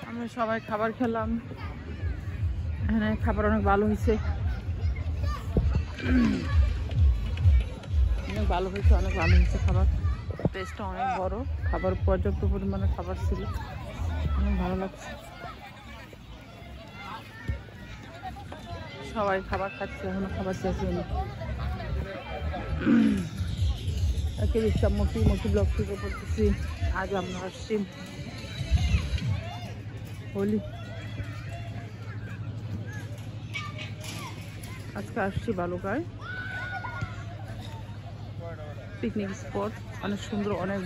আমরা সবাই খাবার খেলাম। এখানে খাবার অনেক ভালো হয়েছে, অনেক ভালো হয়েছে, অনেক ভালো হয়েছে খাবার। টেস্টটা অনেক বড়, খাবার পর্যাপ্ত পরিমাণে খাবার ছিল, অনেক ভালো লাগছে। সবাই খাবার খাচ্ছে, এখনো খাবার শেষ হয়নি। একে বিশ্বাস মোটি ব্লগ থেকে বলতেছি। আজ আমরা আসছি হোলি, আজকে আসছি বালুকায় পিকনিক স্পট। অনেক সুন্দর, অনেক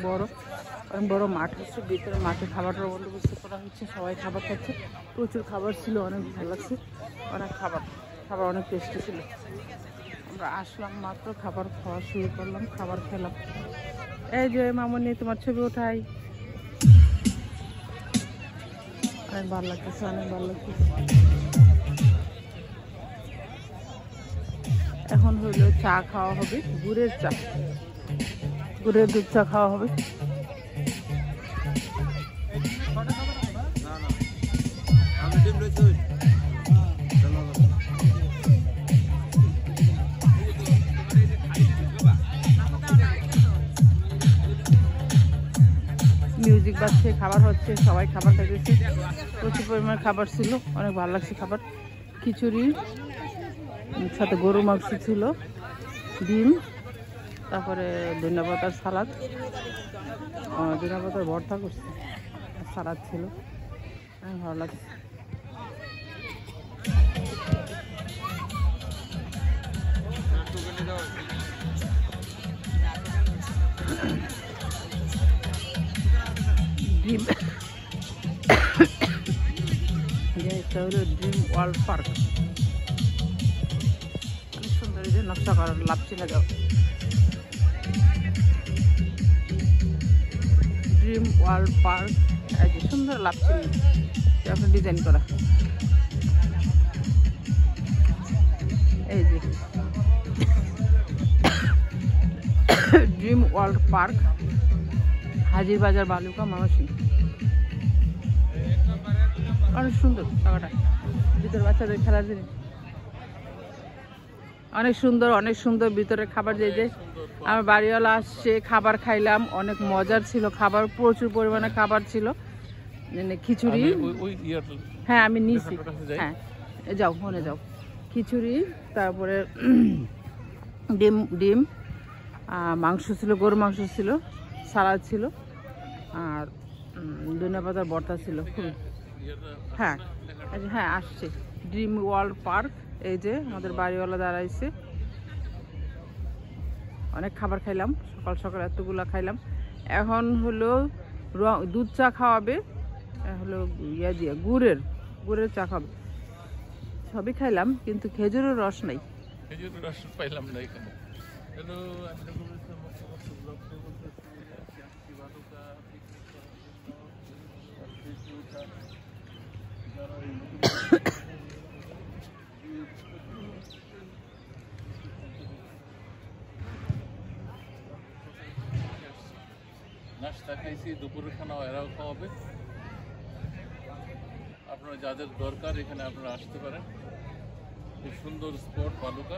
বড় মাঠ হচ্ছে। ভিতরে মাঠে খাবারটার বন্দোবস্ত করা হচ্ছে, সবাই খাবার খাচ্ছে। প্রচুর খাবার ছিল, অনেক ভালো লাগছে। অনেক খাবার অনেক টেস্টি ছিল। আমরা আসলাম মাত্র, খাবার খাওয়া শুরু করলাম, খাবার খেলাম। এই যে মামনি, তোমার ছবি ওঠাই। অনেক ভালো লাগতেছে, অনেক ভালো লাগতেছে। এখন হইলো চা খাওয়া হবে, গুড়ের চা, গুড়ের দুধ চা খাওয়া হবে। মিউজিক বাজছে, খাবার হচ্ছে, সবাই খাবার খাইতেছে। প্রচুর পরিমাণে খাবার ছিল, অনেক ভালো লাগছে খাবার। খিচুড়ি সাথে গরুর মাংস ছিল, ডিম, তারপরে ধনিয়া পাতার সালাদ, ধনিয়া পাতার ভর্তা করছে, সালাদ ছিল, অনেক ভালো লাগছে। ড্রিম এটা হলো ড্রিম ওয়ার্ল্ড পার্ক, অনেক সুন্দর। এই যে নকশা করার লাভছি লাগাও, ড্রিম ওয়ার্ল্ড পার্ক। এই যে সুন্দর লাভছি আপনার ডিজাইন করা। এই যে ড্রিম ওয়ার্ল্ড পার্ক, হাজিরবাজার, বালুকা, ময়মনসিংহ। অনেক সুন্দর জায়গাটা, ভিতরে বাচ্চাদের খেলার জিনিস অনেক সুন্দর, অনেক সুন্দর। ভিতরে খাবার যে আমার বাড়িওয়ালা আসছে, খাবার খাইলাম, অনেক মজার ছিল খাবার, প্রচুর পরিমাণে খাবার ছিল। খিচুড়ি, হ্যাঁ আমি নিয়েছি, হ্যাঁ যাও মনে যাও। খিচুড়ি, তারপরে ডিম, মাংস ছিল, গরুর মাংস ছিল, সালাদ ছিল, আর ধনিয়া পাতার ভর্তা ছিল। খুবই হ্যাঁ হ্যাঁ আসছে ড্রিম ওয়ার্ল্ড পার্ক। এই যে আমাদের বাড়িওয়ালা দাঁড়াইছে। অনেক খাবার খাইলাম, সকাল সকাল এতগুলা খাইলাম। এখন হলো দুধ চা খাওয়াবে, হলো ইয়া দিয়ে গুড়ের চা খাবে। সবই খাইলাম, কিন্তু খেজুরের রস নাই, খেজুরের রস পাইলাম না এখানে। নাস্তা খাইছি, দুপুরের খানা এরাও খাওয়াবে। আপনারা যাদের দরকার এখানে আপনারা আসতে পারেন। খুব সুন্দর স্পট বালুকা।